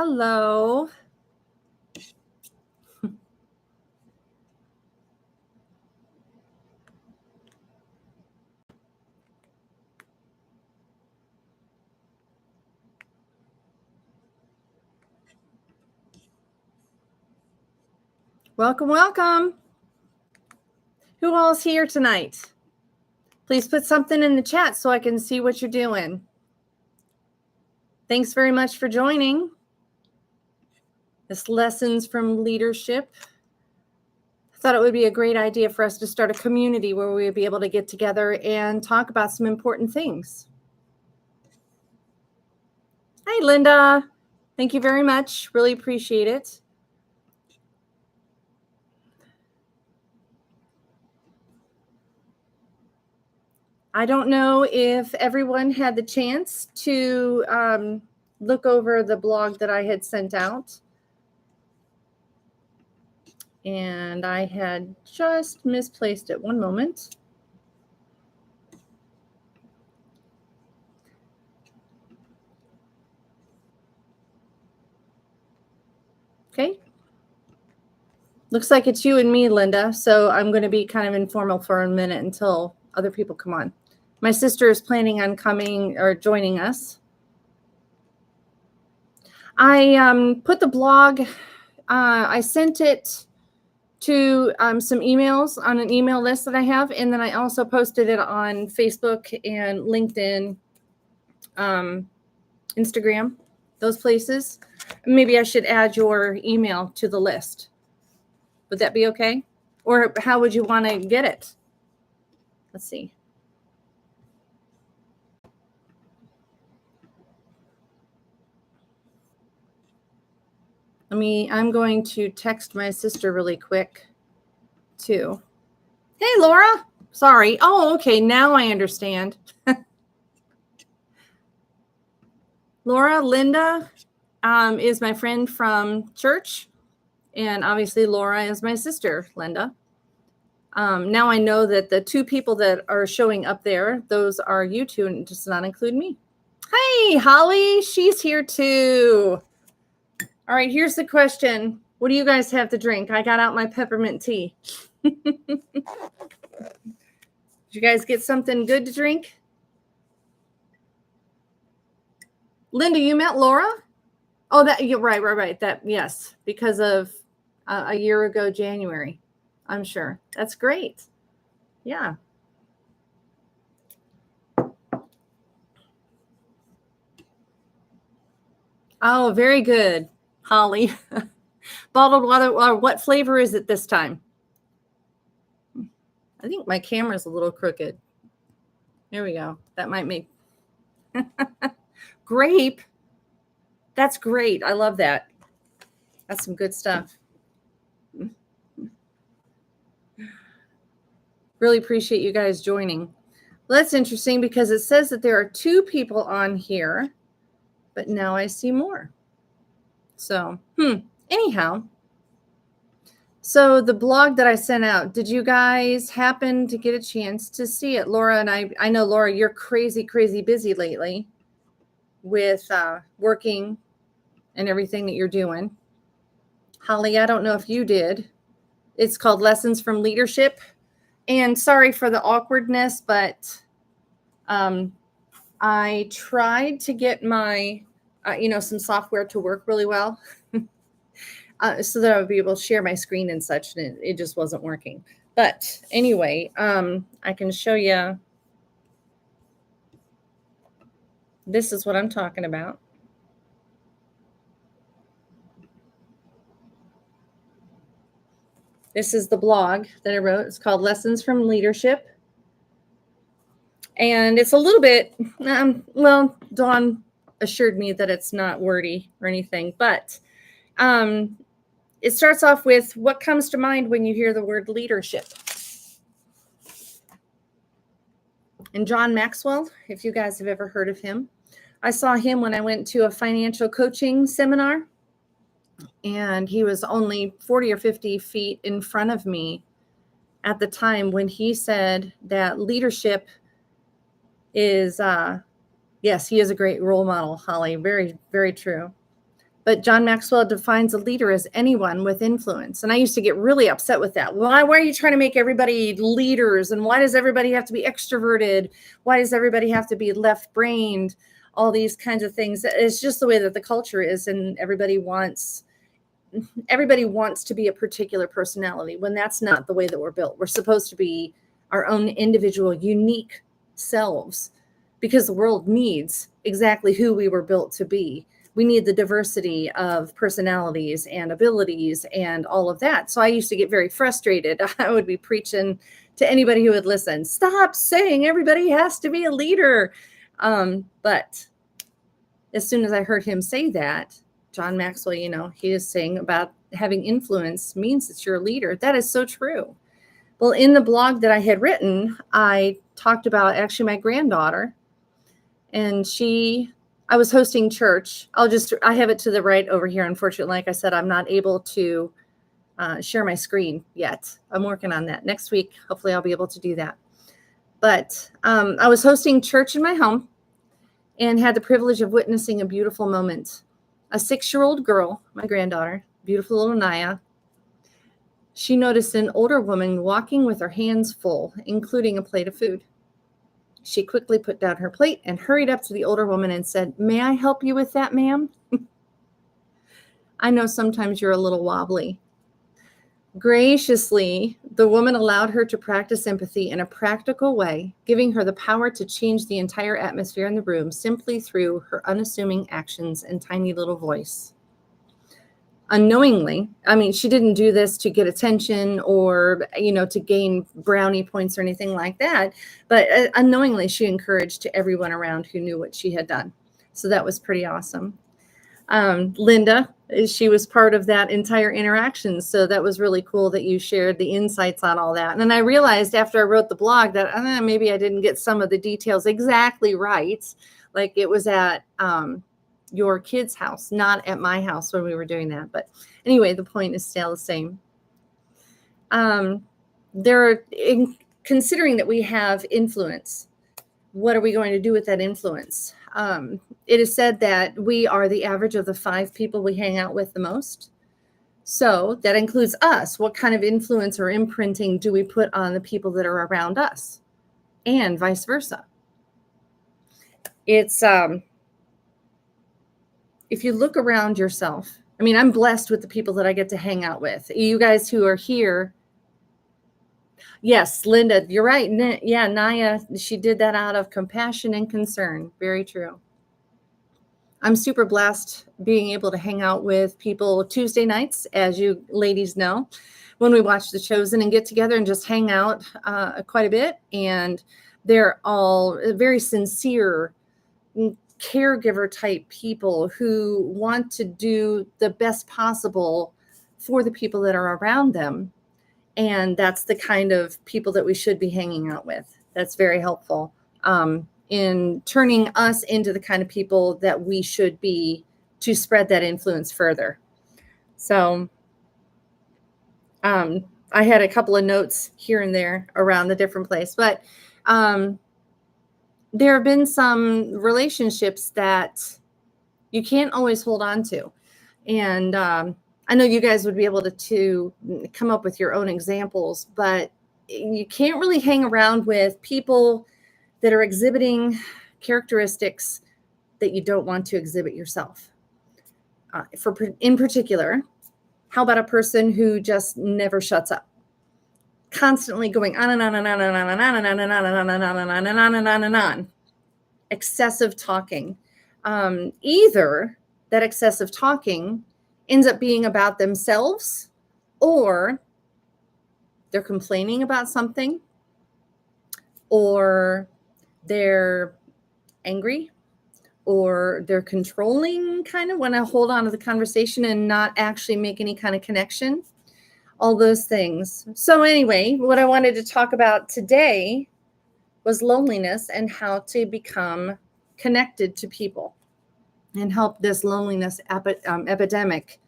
Hello. Welcome, welcome. Who all's here tonight? Please put something in the chat so I can see what you're doing. Thanks very much for joining. This Lessons from Leadership. I thought it would be a great idea for us to start a community where we would be able to get together and talk about some important things. Hi, Linda. Thank you very much. Really appreciate it. I don't know if everyone had the chance to look over the blog that I had sent out. And I had just misplaced it. One moment. Okay. Looks like it's you and me, Linda. So I'm going to be kind of informal for a minute until other people come on. My sister is planning on coming or joining us. I put the blog, I sent it to some emails on an email list that I have. And then I also posted it on Facebook and LinkedIn, Instagram, those places. Maybe I should add your email to the list. Would that be okay? Or how would you want to get it? Let's see. I'm going to text my sister really quick too. Hey, Laura. Sorry. Oh, okay. Now I understand. Laura, Linda is my friend from church. And obviously Laura is my sister, Linda. Now I know that the two people that are showing up there, those are you two, and it does not include me. Hey, Holly, she's here too. All right, here's the question. What do you guys have to drink? I got out my peppermint tea. Did you guys get something good to drink? Linda, you met Laura? Oh, that you're right. That, yes, because of a year ago, January, I'm sure. That's great. Yeah. Oh, very good, Holly. Bottled water. What flavor is it this time? I think my camera's a little crooked. There we go. That might make grape. That's great. I love that. That's some good stuff. Really appreciate you guys joining. Well, that's interesting because it says that there are two people on here, but now I see more. So, anyhow. So the blog that I sent out, did you guys happen to get a chance to see it? Laura and I know, Laura, you're crazy busy lately with working and everything that you're doing. Holly, I don't know if you did. It's called Lessons from Leadership. And sorry for the awkwardness, but I tried to get my, some software to work really well so that I would be able to share my screen and such, and it just wasn't working. But anyway, I can show you. This is what I'm talking about. This is the blog that I wrote. It's called Lessons from Leadership. And it's a little bit, well, Dawn assured me that it's not wordy or anything, but it starts off with what comes to mind when you hear the word leadership. And John Maxwell, if you guys have ever heard of him, I saw him when I went to a financial coaching seminar, and he was only 40 or 50 feet in front of me at the time when he said that leadership is, yes, he is a great role model, Holly. Very, very true. But John Maxwell defines a leader as anyone with influence. And I used to get really upset with that. Why are you trying to make everybody leaders? And why does everybody have to be extroverted? Why does everybody have to be left-brained? All these kinds of things. It's just the way that the culture is, and everybody wants to be a particular personality when that's not the way that we're built. We're supposed to be our own individual, unique selves, because the world needs exactly who we were built to be. We need the diversity of personalities and abilities and all of that. So I used to get very frustrated. I would be preaching to anybody who would listen, stop saying everybody has to be a leader. But as soon as I heard him say that, John Maxwell, he is saying about having influence means that you're a leader. That is so true. Well, in the blog that I had written, I talked about actually my granddaughter, and I was hosting church. I have it to the right over here. Unfortunately, like I said, I'm not able to share my screen yet. I'm working on that. Next week, hopefully I'll be able to do that. But I was hosting church in my home and had the privilege of witnessing a beautiful moment. A 6-year-old girl, my granddaughter, beautiful little Naya, she noticed an older woman walking with her hands full, including a plate of food. She quickly put down her plate and hurried up to the older woman and said, "May I help you with that, ma'am?" I know sometimes you're a little wobbly. Graciously, the woman allowed her to practice empathy in a practical way, giving her the power to change the entire atmosphere in the room simply through her unassuming actions and tiny little voice. Unknowingly, she didn't do this to get attention or, to gain brownie points or anything like that, but unknowingly she encouraged everyone around who knew what she had done. So that was pretty awesome. Linda, she was part of that entire interaction. So that was really cool that you shared the insights on all that. And then I realized after I wrote the blog that maybe I didn't get some of the details exactly right. Like it was at your kid's house, not at my house when we were doing that. But anyway, the point is still the same. Considering that we have influence, what are we going to do with that influence? It is said that we are the average of the 5 people we hang out with the most. So that includes us. What kind of influence or imprinting do we put on the people that are around us? And vice versa. It's, if you look around yourself, I'm blessed with the people that I get to hang out with. You guys who are here. Yes, Linda, you're right. Yeah, Naya, she did that out of compassion and concern. Very true. I'm super blessed being able to hang out with people Tuesday nights, as you ladies know, when we watch The Chosen and get together and just hang out quite a bit. And they're all very sincere, caregiver type people who want to do the best possible for the people that are around them. And that's the kind of people that we should be hanging out with. That's very helpful in turning us into the kind of people that we should be to spread that influence further. So I had a couple of notes here and there around the different place, but there have been some relationships that you can't always hold on to. And I know you guys would be able to come up with your own examples, but you can't really hang around with people that are exhibiting characteristics that you don't want to exhibit yourself. In particular, how about a person who just never shuts up? Constantly going on and on and on and on and on and on and on and on and on and on and on and on and on. Excessive talking. Either that excessive talking ends up being about themselves, or they're complaining about something, or they're angry, or they're controlling, kind of want to hold on to the conversation and not actually make any kind of connection. All those things. So anyway, what I wanted to talk about today was loneliness and how to become connected to people and help this loneliness epidemic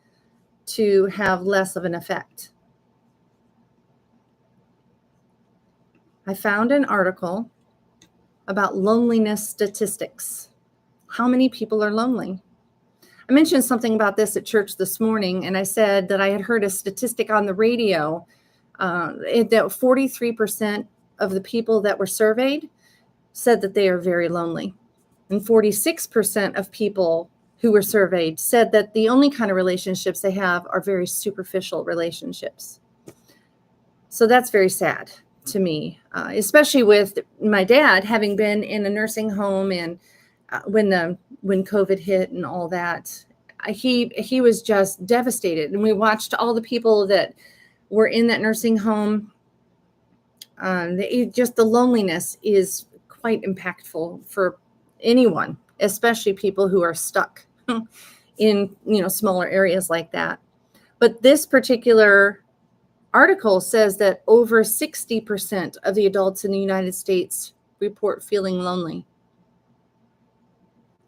to have less of an effect. I found an article about loneliness statistics. How many people are lonely? I mentioned something about this at church this morning, and I said that I had heard a statistic on the radio that 43% of the people that were surveyed said that they are very lonely. And 46% of people who were surveyed said that the only kind of relationships they have are very superficial relationships. So that's very sad to me, especially with my dad having been in a nursing home, and when COVID hit and all that, he was just devastated. And we watched all the people that were in that nursing home. Just the loneliness is quite impactful for anyone, especially people who are stuck in smaller areas like that. But this particular article says that over 60% of the adults in the United States report feeling lonely.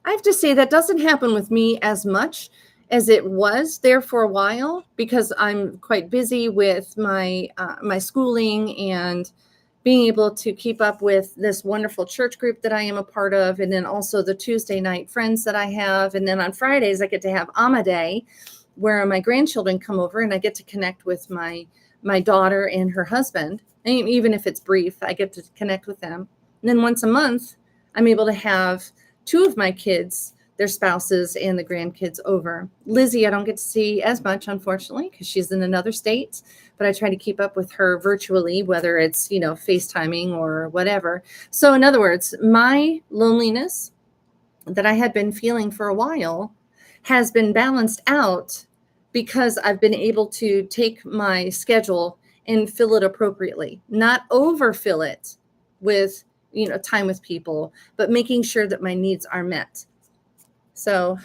I have to say that doesn't happen with me as much as it was there for a while, because I'm quite busy with my schooling and being able to keep up with this wonderful church group that I am a part of, and then also the Tuesday night friends that I have. And then on Fridays, I get to have Amma Day, where my grandchildren come over and I get to connect with my daughter and her husband. And even if it's brief, I get to connect with them. And then once a month, I'm able to have two of my kids, their spouses, and the grandkids over. Lizzie, I don't get to see as much, unfortunately, because she's in another state, but I try to keep up with her virtually, whether it's, FaceTiming or whatever. So in other words, my loneliness that I had been feeling for a while has been balanced out because I've been able to take my schedule and fill it appropriately, not overfill it with time with people, but making sure that my needs are met. So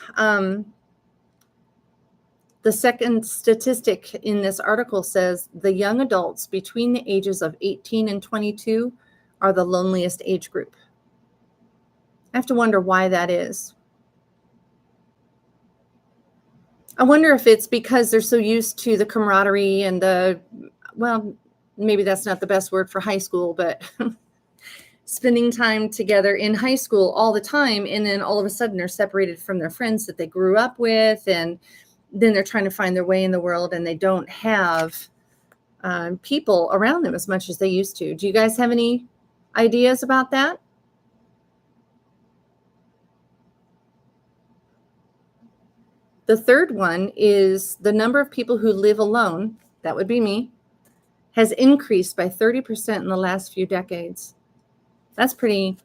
the second statistic in this article says the young adults between the ages of 18 and 22 are the loneliest age group. I have to wonder why that is. I wonder if it's because they're so used to the camaraderie and maybe that's not the best word for high school, but spending time together in high school all the time, and then all of a sudden they're separated from their friends that they grew up with, and then they're trying to find their way in the world, and they don't have people around them as much as they used to. Do you guys have any ideas about that? The third one is the number of people who live alone, that would be me, has increased by 30% in the last few decades. That's pretty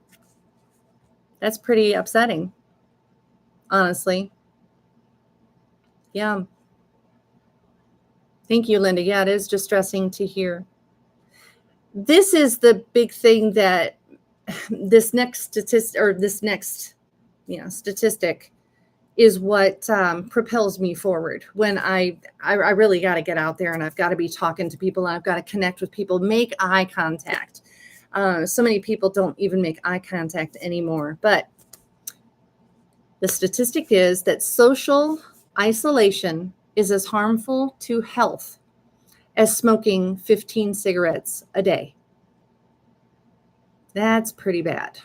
upsetting, honestly. Yeah. Thank you, Linda. Yeah, it is distressing to hear. This is the big thing that this next statistic is what propels me forward when I really got to get out there, and I've got to be talking to people, and I've got to connect with people, make eye contact. So many people don't even make eye contact anymore. But the statistic is that social isolation is as harmful to health as smoking 15 cigarettes a day. That's pretty bad.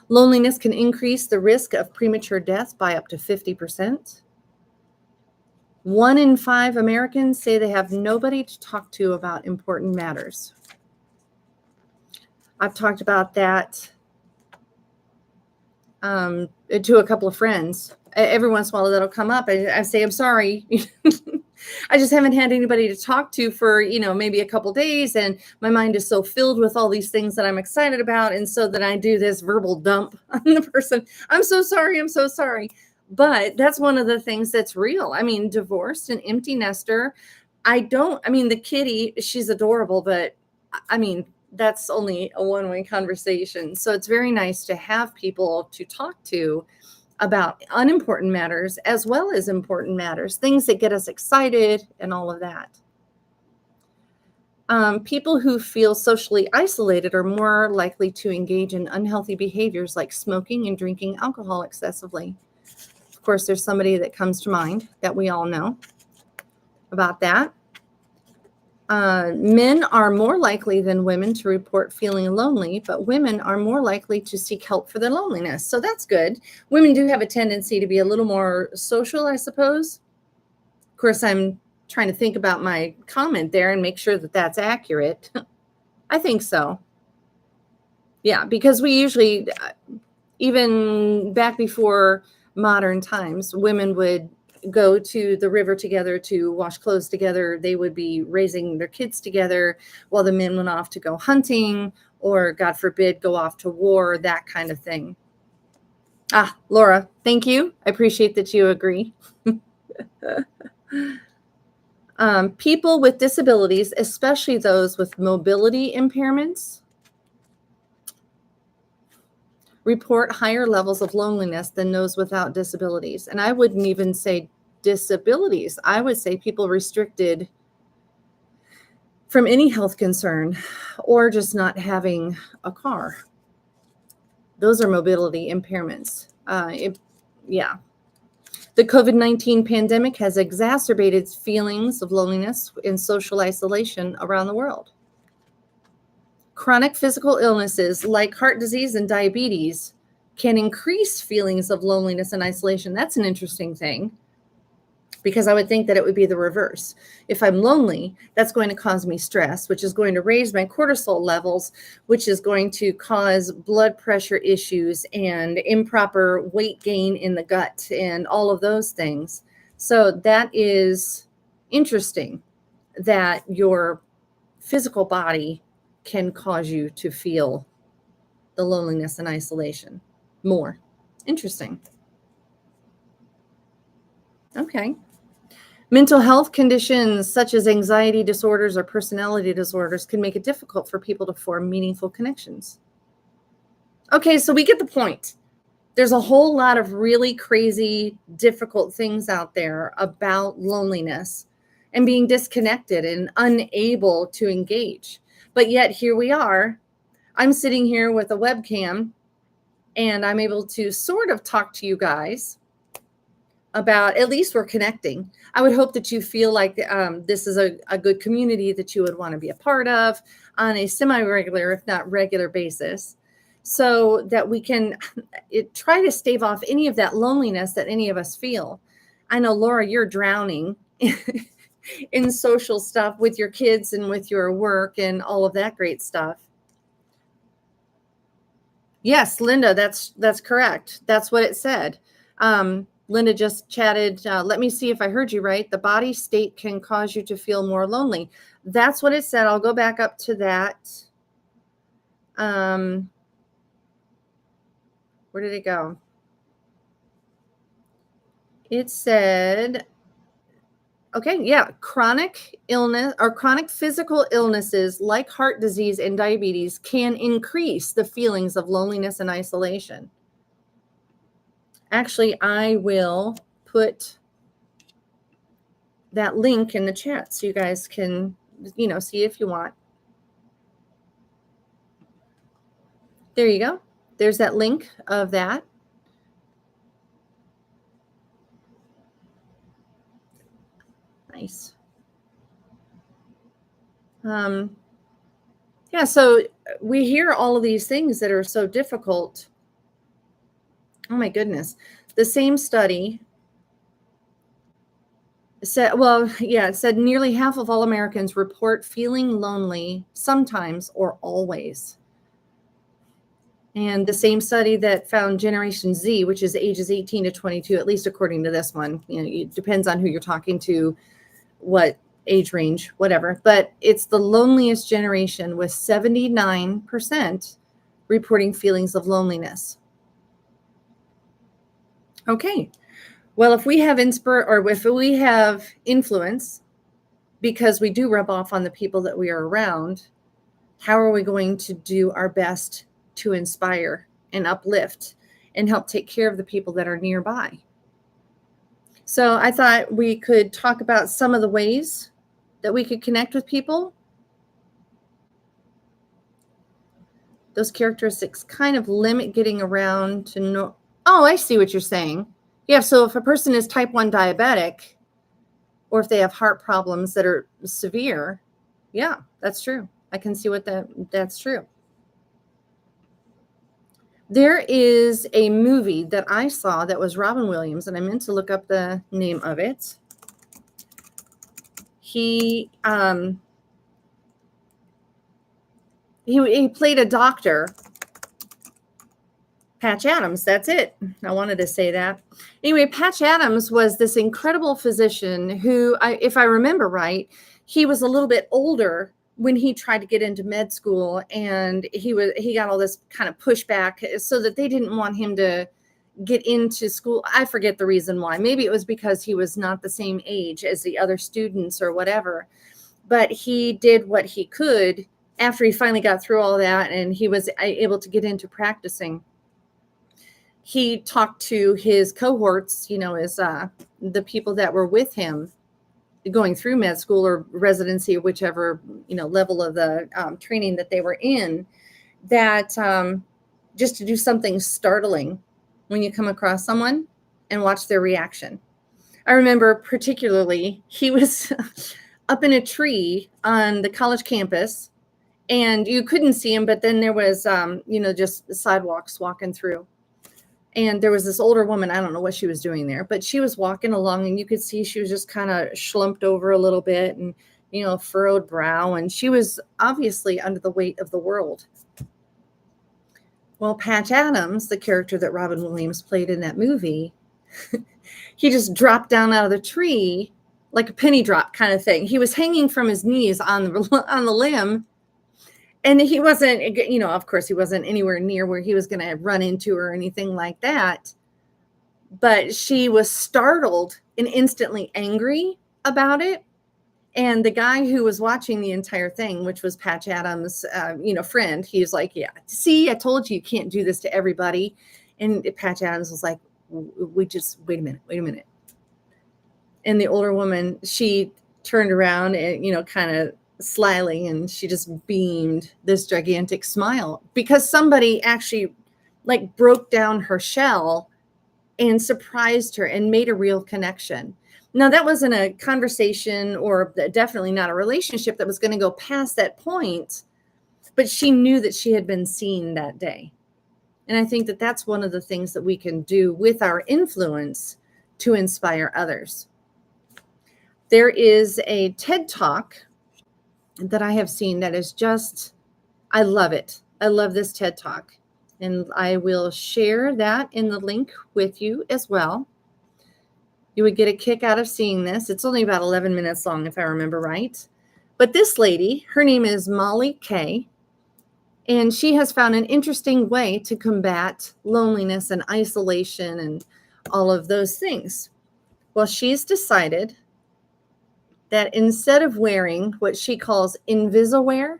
Loneliness can increase the risk of premature death by up to 50%. 1 in 5 Americans say they have nobody to talk to about important matters. I've talked about that to a couple of friends. Every once in a while that'll come up. I say, I'm sorry. I just haven't had anybody to talk to for, maybe a couple days. And my mind is so filled with all these things that I'm excited about. And so that I do this verbal dump on the person. I'm so sorry. I'm so sorry. But that's one of the things that's real. I mean, divorced and empty nester. The kitty, she's adorable, but that's only a one-way conversation. So it's very nice to have people to talk to about unimportant matters as well as important matters, things that get us excited and all of that. People who feel socially isolated are more likely to engage in unhealthy behaviors like smoking and drinking alcohol excessively. Of course, there's somebody that comes to mind that we all know about that. Men are more likely than women to report feeling lonely, but women are more likely to seek help for their loneliness. So that's good. Women do have a tendency to be a little more social, I suppose. Of course, I'm trying to think about my comment there and make sure that that's accurate. I think so. Yeah, because we usually, even back before modern times, women would go to the river together to wash clothes together. They would be raising their kids together while the men went off to go hunting or, God forbid, go off to war, that kind of thing. Ah, Laura, thank you. I appreciate that you agree. People with disabilities, especially those with mobility impairments, report higher levels of loneliness than those without disabilities. And I wouldn't even say disabilities. I would say people restricted from any health concern or just not having a car. Those are mobility impairments. Yeah. The COVID-19 pandemic has exacerbated feelings of loneliness and social isolation around the world. Chronic physical illnesses like heart disease and diabetes can increase feelings of loneliness and isolation. That's an interesting thing, because I would think that it would be the reverse. If I'm lonely, that's going to cause me stress, which is going to raise my cortisol levels, which is going to cause blood pressure issues and improper weight gain in the gut and all of those things. So that is interesting that your physical body can cause you to feel the loneliness and isolation more. Interesting. Okay. Mental health conditions such as anxiety disorders or personality disorders can make it difficult for people to form meaningful connections. Okay, so we get the point. There's a whole lot of really crazy, difficult things out there about loneliness and being disconnected and unable to engage. But yet here we are. I'm sitting here with a webcam and I'm able to sort of talk to you guys about, at least we're connecting. I would hope that you feel like this is a good community that you would want to be a part of on a semi-regular, if not regular basis, so that we can try to stave off any of that loneliness that any of us feel. I know, Laura, you're drowning in social stuff with your kids and with your work and all of that great stuff. Yes, Linda, that's correct. That's what it said. Linda just chatted. Let me see if I heard you right. The body state can cause you to feel more lonely. That's what it said. I'll go back up to that. Where did it go? It said, okay, yeah, chronic illness or chronic physical illnesses like heart disease and diabetes can increase the feelings of loneliness and isolation. Actually, I will put that link in the chat so you guys can, see if you want. There you go. There's that link of that. Nice. Yeah, so we hear all of these things that are so difficult. Oh my goodness. The same study said, it said nearly half of all Americans report feeling lonely sometimes or always. And the same study that found Generation Z, which is ages 18 to 22, at least according to this one, it depends on who you're talking to, what age range, whatever, but it's the loneliest generation, with 79% reporting feelings of loneliness. Okay. Well, if we have if we have influence because we do rub off on the people that we are around, how are we going to do our best to inspire and uplift and help take care of the people that are nearby? So I thought we could talk about some of the ways that we could connect with people. Those characteristics kind of limit getting around to know. Oh, I see what you're saying. Yeah, so if a person is type 1 diabetic, or if they have heart problems that are severe, Yeah, that's true. I can see that's true. There is a movie that I saw that was Robin Williams, and I meant to look up the name of it. He played a doctor. Patch Adams, that's it. I wanted to say that. Anyway, Patch Adams was this incredible physician who, if I remember right, he was a little bit older when he tried to get into med school, and he got all this kind of pushback so that they didn't want him to get into school. I forget the reason why. Maybe it was because he was not the same age as the other students or whatever. But he did what he could after he finally got through all that, and he was able to get into practicing. He talked to his cohorts, as the people that were with him going through med school or residency, or whichever, level of the training that they were in, that just to do something startling when you come across someone and watch their reaction. I remember particularly he was up in a tree on the college campus, and you couldn't see him, but then there was, just sidewalks walking through. And there was this older woman, I don't know what she was doing there, but she was walking along, and you could see she was just kind of slumped over a little bit and, furrowed brow. And she was obviously under the weight of the world. Well, Patch Adams, the character that Robin Williams played in that movie, he just dropped down out of the tree like a penny drop kind of thing. He was hanging from his knees on the limb. And he wasn't, of course, he wasn't anywhere near where he was going to run into her or anything like that. But she was startled and instantly angry about it. And the guy who was watching the entire thing, which was Patch Adams' friend, he was like, yeah, see, I told you can't do this to everybody. And Patch Adams was like, wait a minute. And the older woman, she turned around and, kind of slyly, and she just beamed this gigantic smile because somebody actually broke down her shell and surprised her and made a real connection. Now, that wasn't a conversation or definitely not a relationship that was going to go past that point, but she knew that she had been seen that day. And I think that that's one of the things that we can do with our influence to inspire others. There is a TED Talk that I have seen that is just, I love it. I love this TED Talk. And I will share that in the link with you as well. You would get a kick out of seeing this. It's only about 11 minutes long, if I remember right. But this lady, her name is Molly Kay, and she has found an interesting way to combat loneliness and isolation and all of those things. Well, she's decided that instead of wearing what she calls invisiwear,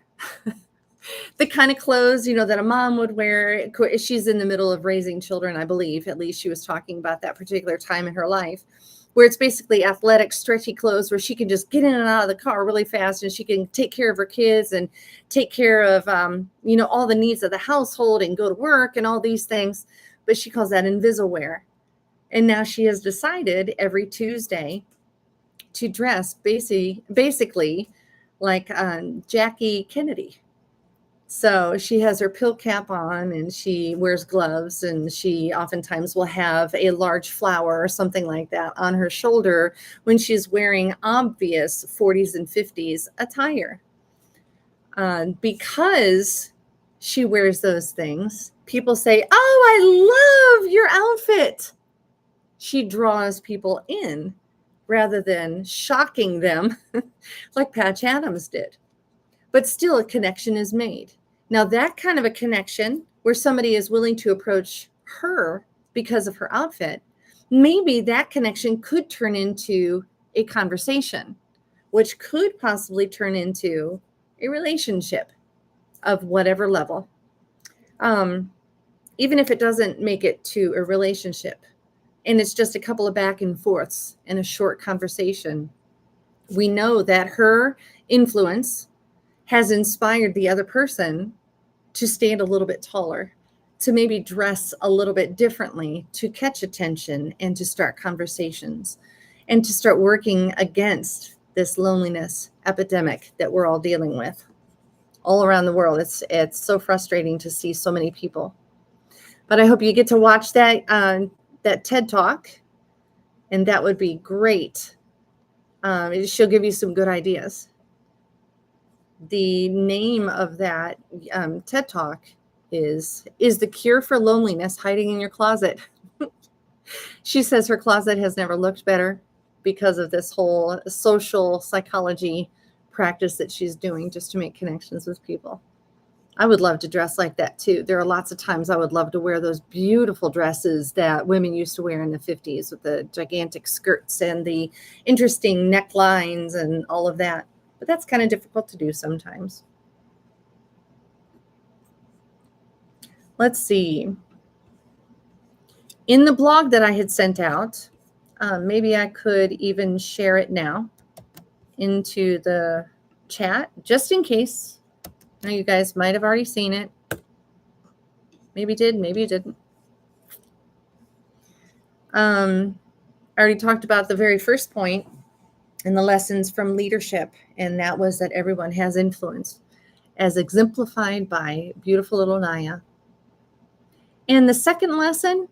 the kind of clothes, that a mom would wear, she's in the middle of raising children, I believe, at least she was talking about that particular time in her life, where it's basically athletic, stretchy clothes where she can just get in and out of the car really fast, and she can take care of her kids and take care of, all the needs of the household and go to work and all these things. But she calls that invisiwear. And now she has decided every Tuesday to dress basically like Jackie Kennedy. So she has her pill cap on, and she wears gloves, and she oftentimes will have a large flower or something like that on her shoulder when she's wearing obvious 40s and 50s attire. Because she wears those things, people say, oh, I love your outfit. She draws people in rather than shocking them like Patch Adams did. But still, a connection is made. Now, that kind of a connection where somebody is willing to approach her because of her outfit, maybe that connection could turn into a conversation, which could possibly turn into a relationship of whatever level. Even if it doesn't make it to a relationship, and it's just a couple of back and forths in a short conversation, we know that her influence has inspired the other person to stand a little bit taller, to maybe dress a little bit differently, to catch attention and to start conversations and to start working against this loneliness epidemic that we're all dealing with all around the world. It's so frustrating to see so many people. But I hope you get to watch that TED Talk, and that would be great. She'll give you some good ideas. The name of that TED Talk is the cure for loneliness hiding in your closet. She says her closet has never looked better because of this whole social psychology practice that she's doing just to make connections with people. I would love to dress like that too. There are lots of times I would love to wear those beautiful dresses that women used to wear in the 50s with the gigantic skirts and the interesting necklines and all of that. But that's kind of difficult to do sometimes. Let's see. In the blog that I had sent out, maybe I could even share it now into the chat, just in case. I know you guys might have already seen it. Maybe you did, maybe you didn't. I already talked about the very first point in the lessons from leadership, and that was that everyone has influence, as exemplified by beautiful little Naya. And the second lesson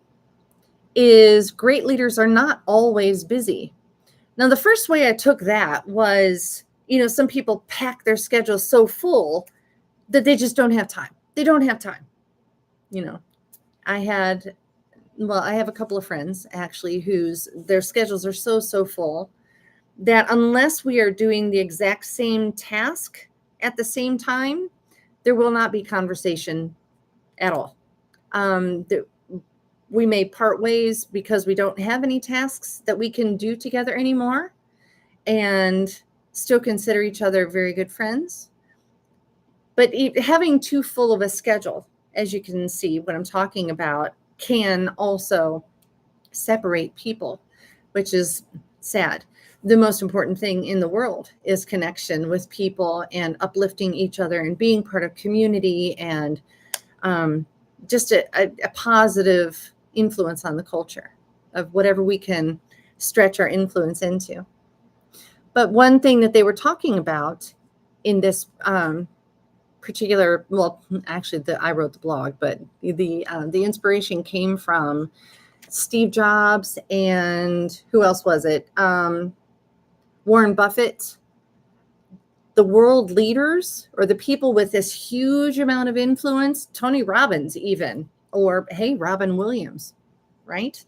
is great leaders are not always busy. Now, the first way I took that was, some people pack their schedules so full that they just don't have time. They don't have time. I have a couple of friends actually their schedules are so full that unless we are doing the exact same task at the same time, there will not be conversation at all. We may part ways because we don't have any tasks that we can do together anymore and still consider each other very good friends. But having too full of a schedule, as you can see what I'm talking about, can also separate people, which is sad. The most important thing in the world is connection with people and uplifting each other and being part of community and just a positive influence on the culture of whatever we can stretch our influence into. But one thing that they were talking about in this particular, I wrote the blog, but the inspiration came from Steve Jobs and who else was it? Warren Buffett. The world leaders or the people with this huge amount of influence, Tony Robbins even, or Robin Williams, right?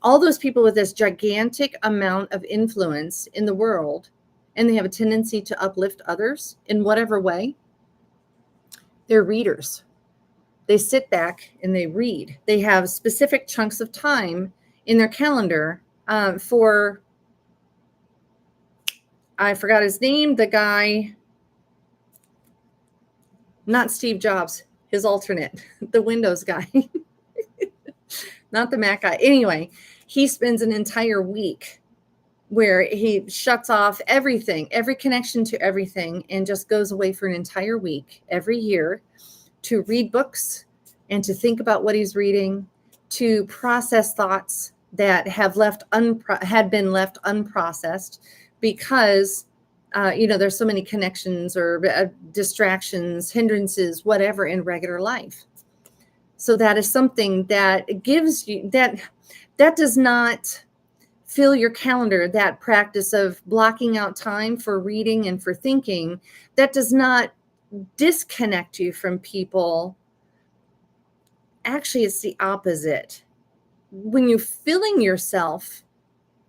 All those people with this gigantic amount of influence in the world, and they have a tendency to uplift others in whatever way. They're readers. They sit back and they read. They have specific chunks of time in their calendar for, I forgot his name, the guy, not Steve Jobs, his alternate, the Windows guy, not the Mac guy. Anyway, he spends an entire week where he shuts off everything, every connection to everything, and just goes away for an entire week every year to read books and to think about what he's reading, to process thoughts that had been left unprocessed because there's so many connections or distractions, hindrances, whatever in regular life. So that is something that gives you that does not fill your calendar, that practice of blocking out time for reading and for thinking, that does not disconnect you from people. Actually, it's the opposite. When you're filling yourself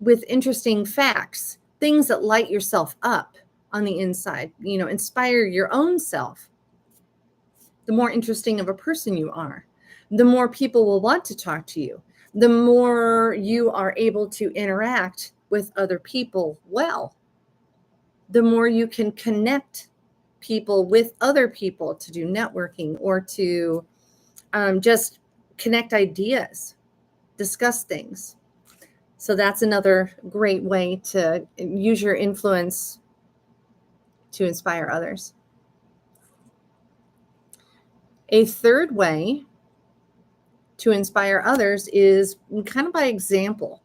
with interesting facts, things that light yourself up on the inside, inspire your own self, the more interesting of a person you are, the more people will want to talk to you, the more you are able to interact with other people well, the more you can connect people with other people to do networking or to just connect ideas, discuss things. So that's another great way to use your influence to inspire others. A third way to inspire others is kind of by example.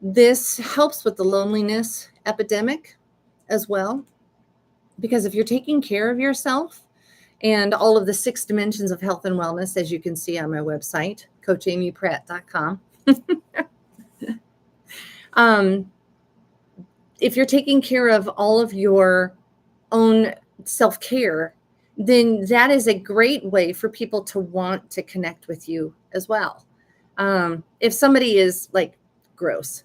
This helps with the loneliness epidemic as well. Because if you're taking care of yourself and all of the 6 dimensions of health and wellness, as you can see on my website, coachamypratt.com, if you're taking care of all of your own self-care, then that is a great way for people to want to connect with you as well. If somebody is like gross,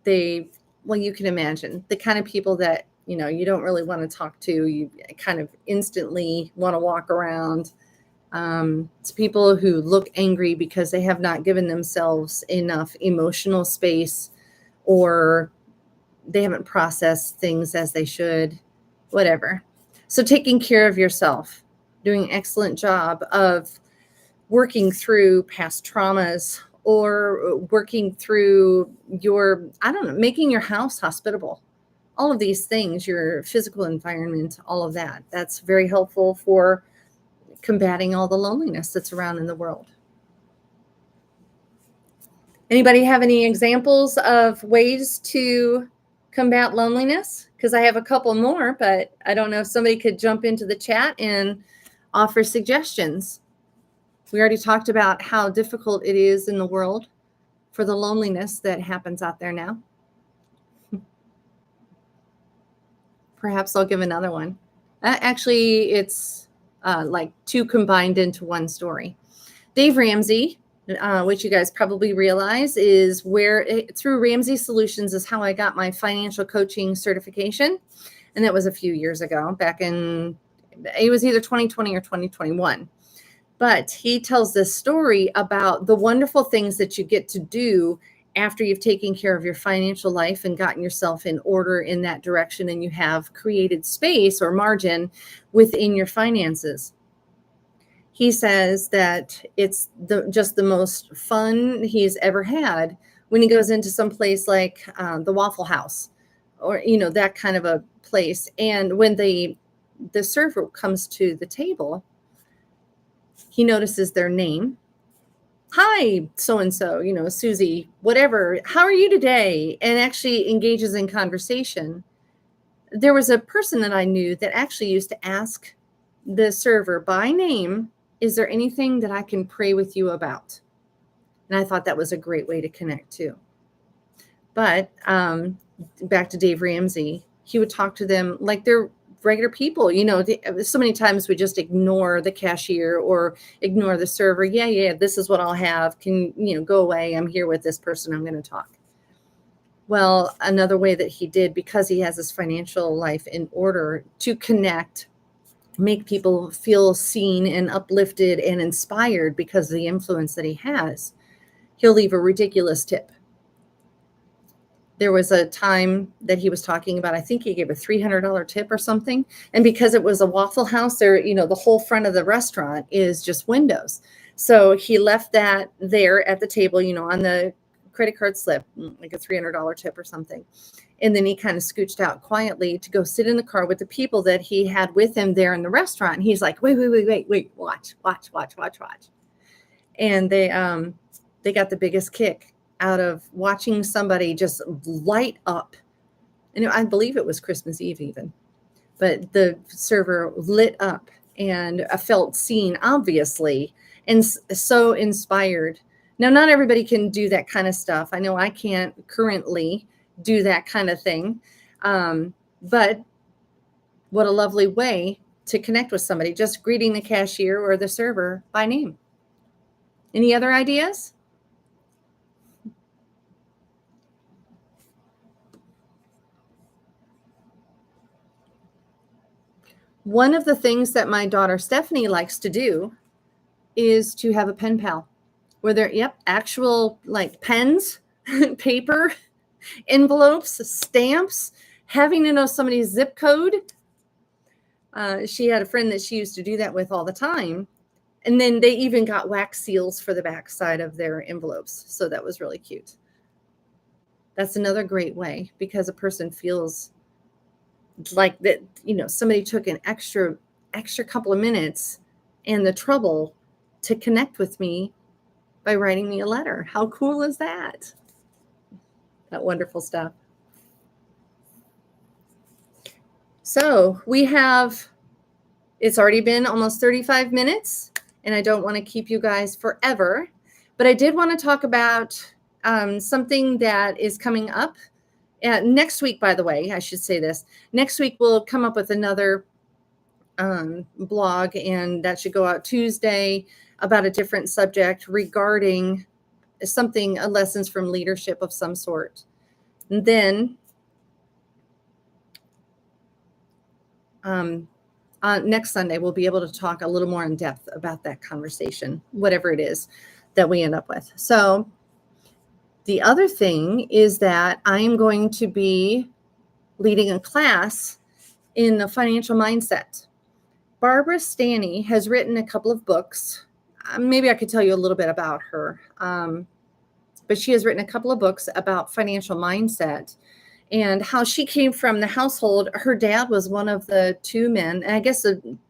well, you can imagine the kind of people that, you don't really want to talk to, you kind of instantly want to walk around. It's people who look angry because they have not given themselves enough emotional space, or they haven't processed things as they should, whatever. So taking care of yourself, doing an excellent job of working through past traumas, or working through making your house hospitable. All of these things, your physical environment, all of that, that's very helpful for combating all the loneliness that's around in the world. Anybody have any examples of ways to combat loneliness? Because I have a couple more, but I don't know if somebody could jump into the chat and offer suggestions. We already talked about how difficult it is in the world for the loneliness that happens out there now. Perhaps I'll give another one. Actually, it's like 2 combined into one story. Dave Ramsey, which you guys probably realize is through Ramsey Solutions is how I got my financial coaching certification. And that was a few years ago, it was either 2020 or 2021. But he tells this story about the wonderful things that you get to do after you've taken care of your financial life and gotten yourself in order in that direction, and you have created space or margin within your finances. He says that it's just the most fun he's ever had when he goes into some place like the Waffle House, or that kind of a place. And when the server comes to the table, he notices their name. Hi, so-and-so, Susie, whatever. How are you today? And actually engages in conversation. There was a person that I knew that actually used to ask the server by name, is there anything that I can pray with you about? And I thought that was a great way to connect too. But back to Dave Ramsey, he would talk to them like they're regular people. So many times we just ignore the cashier or ignore the server. Yeah, this is what I'll have. Can go away? I'm here with this person. I'm going to talk. Well, another way that he did, because he has his financial life in order, to connect, make people feel seen and uplifted and inspired because of the influence that he has, he'll leave a ridiculous tip. There was a time that he was talking about, I think he gave a $300 tip or something. And because it was a Waffle House there, the whole front of the restaurant is just windows. So he left that there at the table, on the credit card slip, like a $300 tip or something. And then he kind of scooched out quietly to go sit in the car with the people that he had with him there in the restaurant. And he's like, wait, watch. And they got the biggest kick out of watching somebody just light up. And I believe it was Christmas Eve even, but the server lit up and felt seen, obviously, and so inspired. Now, not everybody can do that kind of stuff. I know I can't currently do that kind of thing. But what a lovely way to connect with somebody, just greeting the cashier or the server by name. Any other ideas? One of the things that my daughter Stephanie likes to do is to have a pen pal where they're, actual like pens, paper, envelopes, stamps, having to know somebody's zip code. She had a friend that she used to do that with all the time. And then they even got wax seals for the backside of their envelopes. So that was really cute. That's another great way, because a person feels like that, somebody took an extra couple of minutes and the trouble to connect with me by writing me a letter. How cool is that? That wonderful stuff. So it's already been almost 35 minutes, and I don't want to keep you guys forever, but I did want to talk about something that is coming up next week. By the way, I should say this. Next week, we'll come up with another blog, and that should go out Tuesday about a different subject regarding lessons from leadership of some sort. And then next Sunday, we'll be able to talk a little more in depth about that conversation, whatever it is that we end up with. So the other thing is that I am going to be leading a class in the financial mindset. Barbara Stanny has written a couple of books. Maybe I could tell you a little bit about her. But she has written a couple of books about financial mindset and how she came from the household. Her dad was one of the two men, and I guess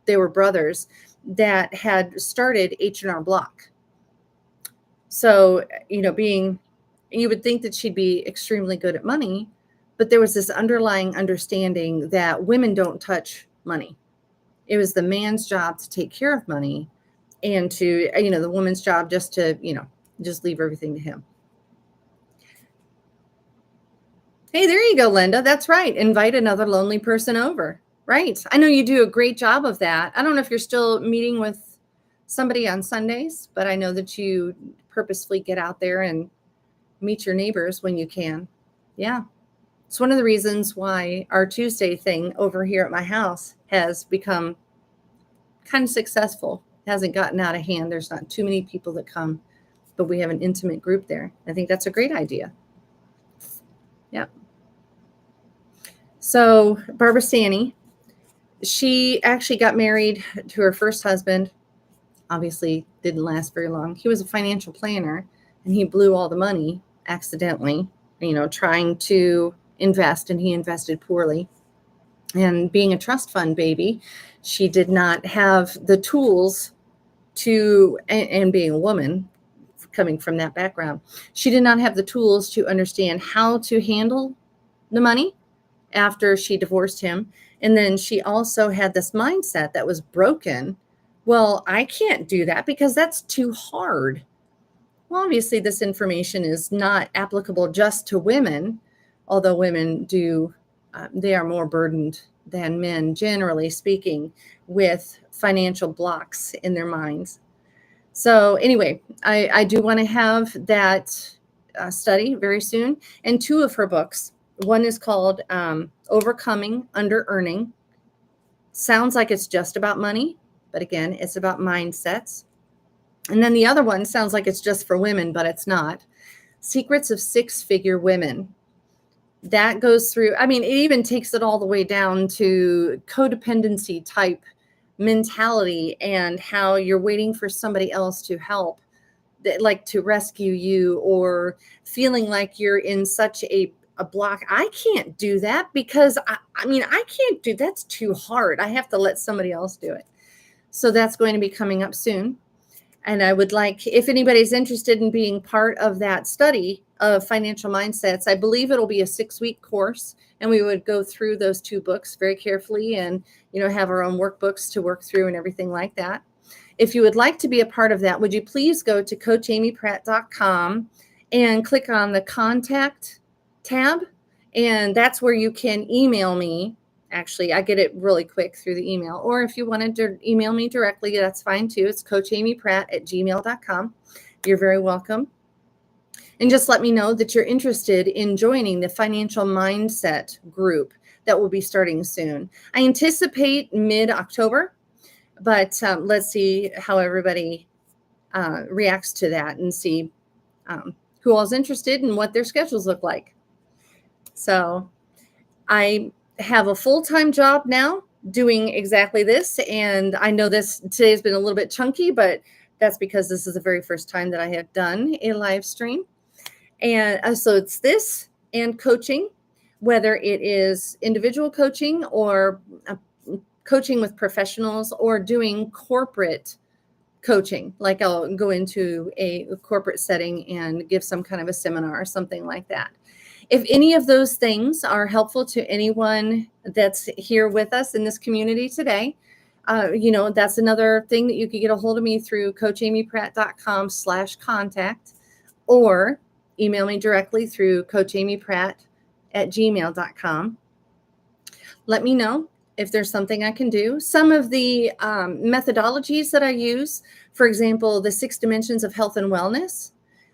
they were brothers, that had started H&R Block. So, you would think that she'd be extremely good at money, but there was this underlying understanding that women don't touch money. It was the man's job to take care of money, and to, the woman's job just to, just leave everything to him. Hey, there you go, Linda. That's right. Invite another lonely person over. Right. I know you do a great job of that. I don't know if you're still meeting with somebody on Sundays, but I know that you purposefully get out there and meet your neighbors when you can. Yeah. It's one of the reasons why our Tuesday thing over here at my house has become kind of successful. It hasn't gotten out of hand. There's not too many people that come, but we have an intimate group there. I think that's a great idea. Yeah. So Barbara Stanny, she actually got married to her first husband. Obviously didn't last very long. He was a financial planner, and he blew all the money accidentally, trying to invest, and he invested poorly. And being a trust fund baby, she did not have the tools to, and being a woman coming from that background, she did not have the tools to understand how to handle the money after she divorced him. And then she also had this mindset that was broken. Well, I can't do that because that's too hard. Well, obviously, this information is not applicable just to women, although women they are more burdened than men, generally speaking, with financial blocks in their minds. So anyway, I do want to have that study very soon. And two of her books. One is called Overcoming Under-Earning. Sounds like it's just about money, but again, it's about mindsets. And then the other one sounds like it's just for women, but it's not. Secrets of Six-Figure Women. That goes through, it even takes it all the way down to codependency type mentality and how you're waiting for somebody else to help, like to rescue you, or feeling like you're in such a block. I can't do that because I can't do, that's too hard. I have to let somebody else do it. So that's going to be coming up soon. And I would like, if anybody's interested in being part of that study of financial mindsets, I believe it'll be a 6-week course, and we would go through those two books very carefully and, have our own workbooks to work through and everything like that. If you would like to be a part of that, would you please go to CoachAmyPratt.com and click on the contact tab, and that's where you can email me. Actually, I get it really quick through the email. Or if you wanted to email me directly, that's fine too. It's CoachAmyPratt@gmail.com. You're very welcome. And just let me know that you're interested in joining the financial mindset group that will be starting soon. I anticipate mid-October, but let's see how everybody reacts to that and see who all's interested and what their schedules look like. So I have a full-time job now doing exactly this. And I know today's been a little bit chunky, but that's because this is the very first time that I have done a live stream. And so it's this and coaching, whether it is individual coaching or coaching with professionals or doing corporate coaching. Like I'll go into a corporate setting and give some kind of a seminar or something like that. If any of those things are helpful to anyone that's here with us in this community today, that's another thing that you could get a hold of me through coachamypratt.com/contact, or email me directly through coachamypratt@gmail.com. Let me know if there's something I can do. Some of the methodologies that I use, for example, the 6 dimensions of health and wellness,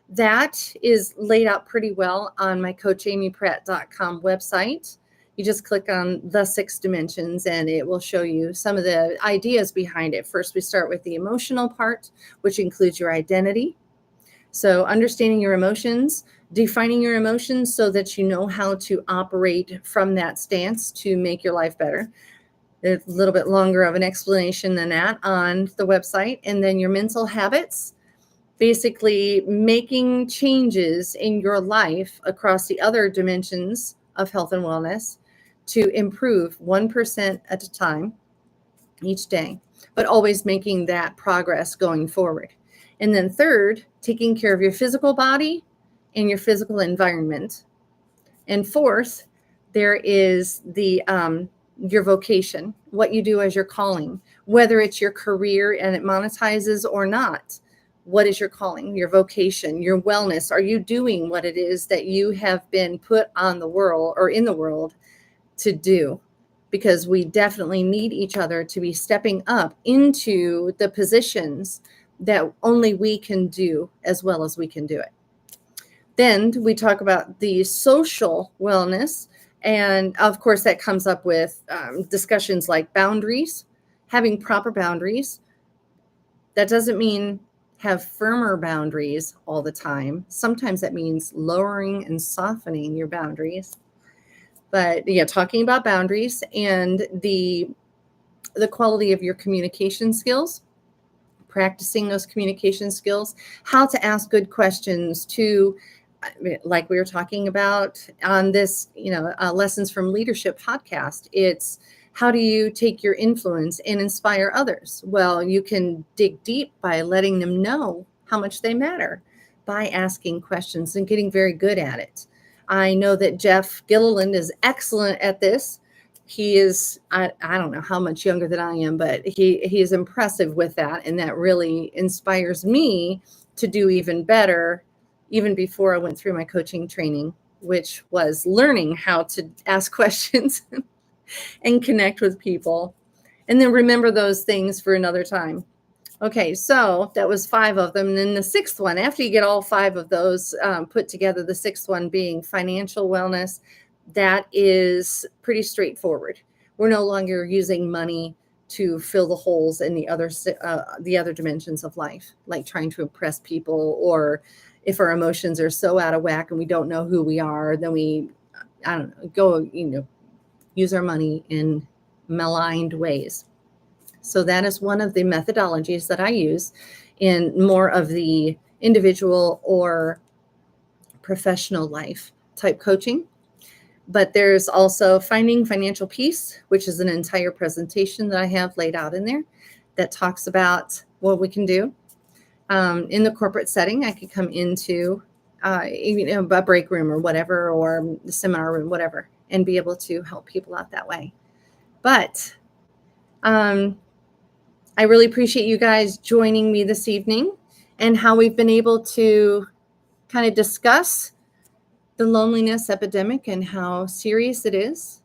that is laid out pretty well on my coachamypratt.com website. You just click on the 6 dimensions and it will show you some of the ideas behind it. First, we start with the emotional part, which includes your identity. So understanding your emotions, defining your emotions so that you know how to operate from that stance to make your life better. There's a little bit longer of an explanation than that on the website. And then your mental habits, basically making changes in your life across the other dimensions of health and wellness to improve 1% at a time each day, but always making that progress going forward. And then third, taking care of your physical body and your physical environment. And fourth, there is the your vocation, what you do as your calling, whether it's your career and it monetizes or not. What is your calling, your vocation, your wellness? Are you doing what it is that you have been put on the world or in the world to do? Because we definitely need each other to be stepping up into the positions that only we can do as well as we can do it. Then we talk about the social wellness. And of course, that comes up with discussions like boundaries, having proper boundaries. That doesn't mean have firmer boundaries all the time. Sometimes that means lowering and softening your boundaries. But yeah, talking about boundaries and the quality of your communication skills, practicing those communication skills, how to ask good questions to, like we were talking about on this, Lessons from Leadership podcast. It's how do you take your influence and inspire others? Well, you can dig deep by letting them know how much they matter by asking questions and getting very good at it. I know that Jeff Gilliland is excellent at this. He is, I don't know how much younger than I am, but he is impressive with that. And that really inspires me to do even better, even before I went through my coaching training, which was learning how to ask questions and connect with people, and then remember those things for another time. Okay, so that was 5 of them. And then the 6th one, after you get all 5 of those put together, the 6th one being financial wellness, that is pretty straightforward. We're no longer using money to fill the holes in the other dimensions of life, like trying to impress people, or if our emotions are so out of whack and we don't know who we are, then we, use our money in maligned ways. So that is one of the methodologies that I use in more of the individual or professional life type coaching. But there's also Finding Financial Peace, which is an entire presentation that I have laid out in there that talks about what we can do. In the corporate setting, I could come into a break room or whatever, or the seminar room, whatever, and be able to help people out that way. But I really appreciate you guys joining me this evening and how we've been able to kind of discuss the loneliness epidemic and how serious it is,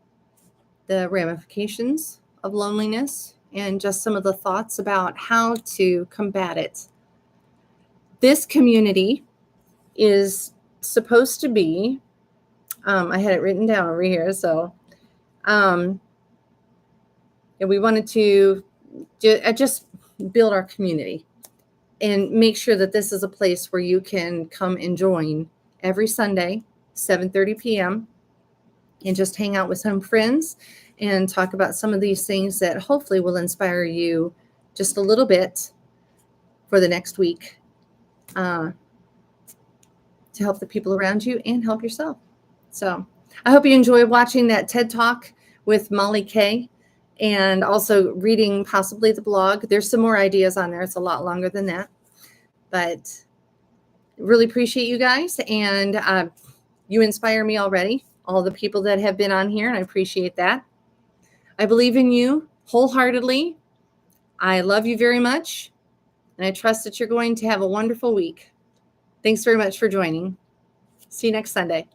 the ramifications of loneliness, and just some of the thoughts about how to combat it. This community is supposed to be, I had it written down over here, so we wanted to just build our community and make sure that this is a place where you can come and join every Sunday, 7:30 p.m., and just hang out with some friends and talk about some of these things that hopefully will inspire you just a little bit for the next week, to help the people around you and help yourself. So I hope you enjoy watching that TED Talk with Molly Kay, and also reading possibly the blog. There's some more ideas on there. It's a lot longer than that, but really appreciate you guys. And You inspire me already, all the people that have been on here, and I appreciate that. I believe in you wholeheartedly. I love you very much, and I trust that you're going to have a wonderful week. Thanks very much for joining. See you next Sunday.